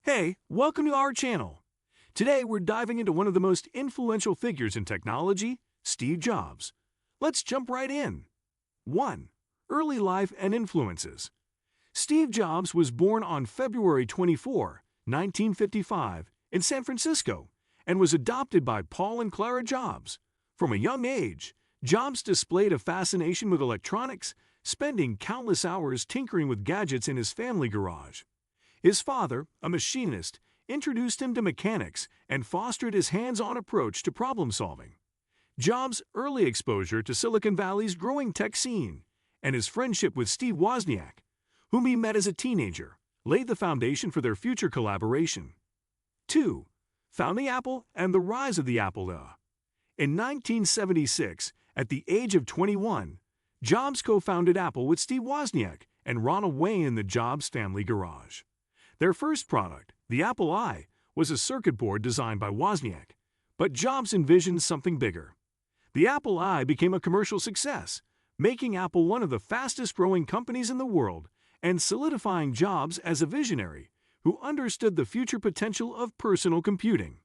Hey, welcome to our channel. Today we're diving into one of the most influential figures in technology, Steve Jobs. Let's jump right in. 1. Early life and influences. Steve Jobs was born on February 24, 1955, in San Francisco, and was adopted by Paul and Clara Jobs. From a young age, Jobs displayed a fascination with electronics, spending countless hours tinkering with gadgets in his family garage. His father, a machinist, introduced him to mechanics and fostered his hands-on approach to problem-solving. Jobs' early exposure to Silicon Valley's growing tech scene and his friendship with Steve Wozniak, whom he met as a teenager, laid the foundation for their future collaboration. 2. Founding Apple and the rise of the Apple era. In 1976, at the age of 21, Jobs co-founded Apple with Steve Wozniak and Ronald Wayne in the Jobs family garage. Their first product, the Apple I, was a circuit board designed by Wozniak, but Jobs envisioned something bigger. The Apple I became a commercial success, making Apple one of the fastest-growing companies in the world and solidifying Jobs as a visionary who understood the future potential of personal computing.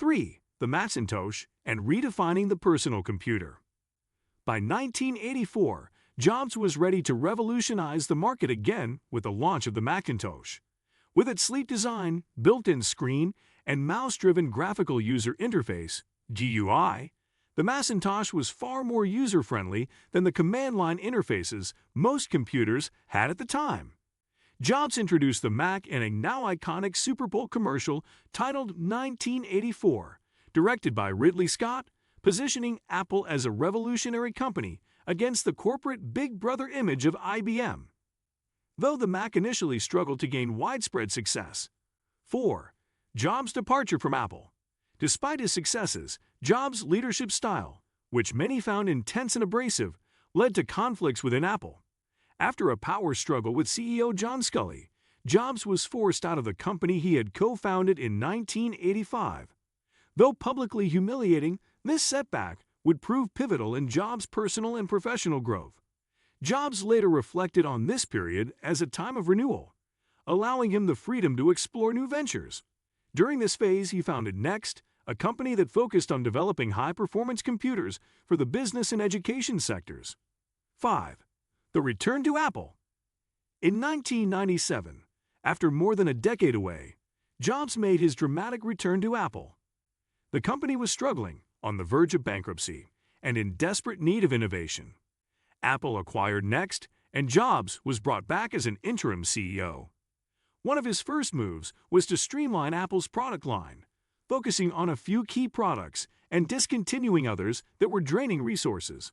3. The Macintosh and redefining the personal computer. By 1984, Jobs was ready to revolutionize the market again with the launch of the Macintosh. With its sleek design, built-in screen, and mouse-driven graphical user interface (GUI), the Macintosh was far more user-friendly than the command-line interfaces most computers had at the time. Jobs introduced the Mac in a now-iconic Super Bowl commercial titled 1984, directed by Ridley Scott, positioning Apple as a revolutionary company against the corporate Big Brother image of IBM. Though the Mac initially struggled to gain widespread success. 4. Jobs' departure from Apple. Despite his successes, Jobs' leadership style, which many found intense and abrasive, led to conflicts within Apple. After a power struggle with CEO John Sculley, Jobs was forced out of the company he had co-founded in 1985. Though publicly humiliating, this setback would prove pivotal in Jobs' personal and professional growth. Jobs later reflected on this period as a time of renewal, allowing him the freedom to explore new ventures. During this phase, he founded Next, a company that focused on developing high-performance computers for the business and education sectors. 5. The return to Apple. In 1997, after more than a decade away, Jobs made his dramatic return to Apple. The company was struggling, on the verge of bankruptcy, and in desperate need of innovation. Apple acquired Next, and Jobs was brought back as an interim CEO. One of his first moves was to streamline Apple's product line, focusing on a few key products and discontinuing others that were draining resources.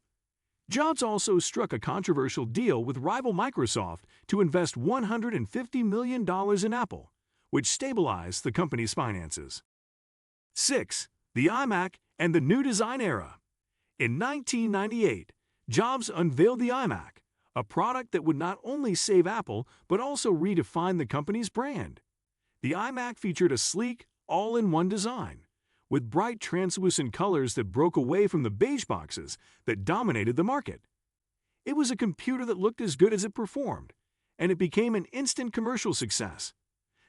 Jobs also struck a controversial deal with rival Microsoft to invest $150 million in Apple, which stabilized the company's finances. 6. The iMac and the new design era. In 1998, Jobs unveiled the iMac, a product that would not only save Apple but also redefine the company's brand. The iMac featured a sleek, all-in-one design, with bright translucent colors that broke away from the beige boxes that dominated the market. It was a computer that looked as good as it performed, and it became an instant commercial success.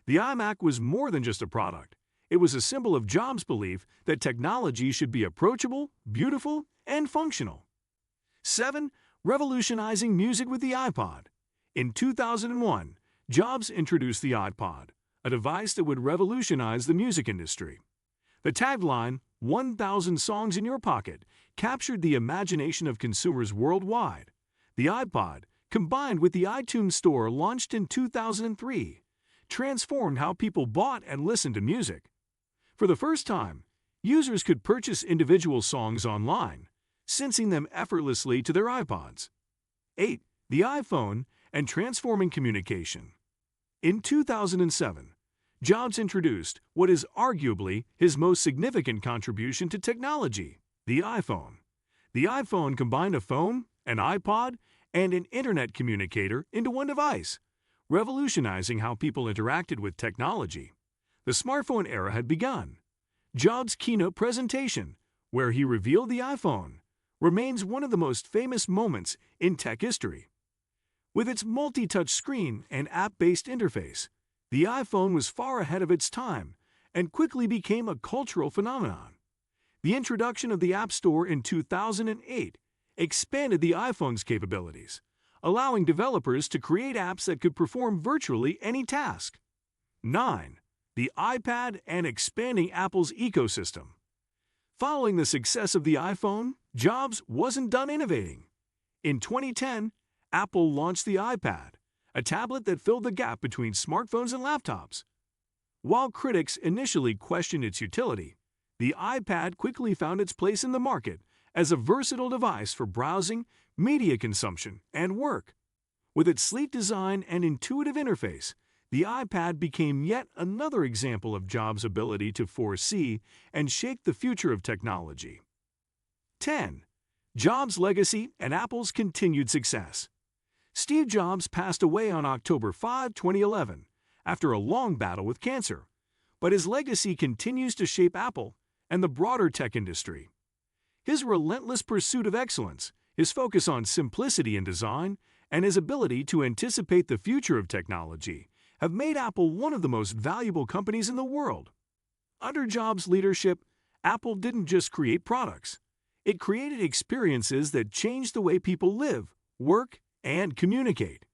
The iMac was more than just a product. It was a symbol of Jobs' belief that technology should be approachable, beautiful, and functional. 7. Revolutionizing music with the iPod. In 2001, Jobs introduced the iPod, a device that would revolutionize the music industry. The tagline, 1,000 songs in your pocket, captured the imagination of consumers worldwide. The iPod, combined with the iTunes Store launched in 2003, transformed how people bought and listened to music. For the first time, users could purchase individual songs online, syncing them effortlessly to their iPods. 8. The iPhone and transforming communication. In 2007, Jobs introduced what is arguably his most significant contribution to technology, the iPhone. The iPhone combined a phone, an iPod, and an internet communicator into one device, revolutionizing how people interacted with technology. The smartphone era had begun. Jobs' keynote presentation, where he revealed the iPhone, remains one of the most famous moments in tech history. With its multi-touch screen and app-based interface, The iPhone was far ahead of its time and quickly became a cultural phenomenon. The introduction of the App Store in 2008 expanded the iPhone's capabilities, allowing developers to create apps that could perform virtually any task. 9. The iPad and expanding Apple's ecosystem. Following the success of the iPhone, Jobs wasn't done innovating. In 2010, Apple launched the iPad, a tablet that filled the gap between smartphones and laptops. While critics initially questioned its utility, the iPad quickly found its place in the market as a versatile device for browsing, media consumption, and work. With its sleek design and intuitive interface, the iPad became yet another example of Jobs' ability to foresee and shape the future of technology. 10. Jobs' legacy and Apple's continued success. Steve Jobs passed away on October 5, 2011, after a long battle with cancer, but his legacy continues to shape Apple and the broader tech industry. His relentless pursuit of excellence, his focus on simplicity in design, and his ability to anticipate the future of technology have made Apple one of the most valuable companies in the world. Under Jobs' leadership, Apple didn't just create products. It created experiences that changed the way people live, work, and communicate.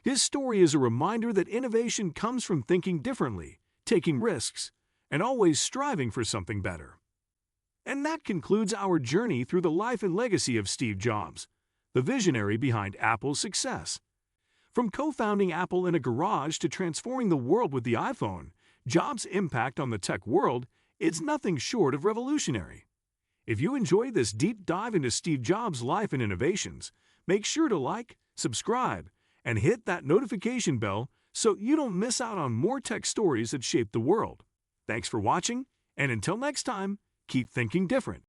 His story is a reminder that innovation comes from thinking differently, taking risks, and always striving for something better. And that concludes our journey through the life and legacy of Steve Jobs, the visionary behind Apple's success. From co-founding Apple in a garage to transforming the world with the iPhone, Jobs' impact on the tech world is nothing short of revolutionary. If you enjoyed this deep dive into Steve Jobs' life and innovations, make sure to like, subscribe, and hit that notification bell so you don't miss out on more tech stories that shape the world. Thanks for watching, and until next time, keep thinking different.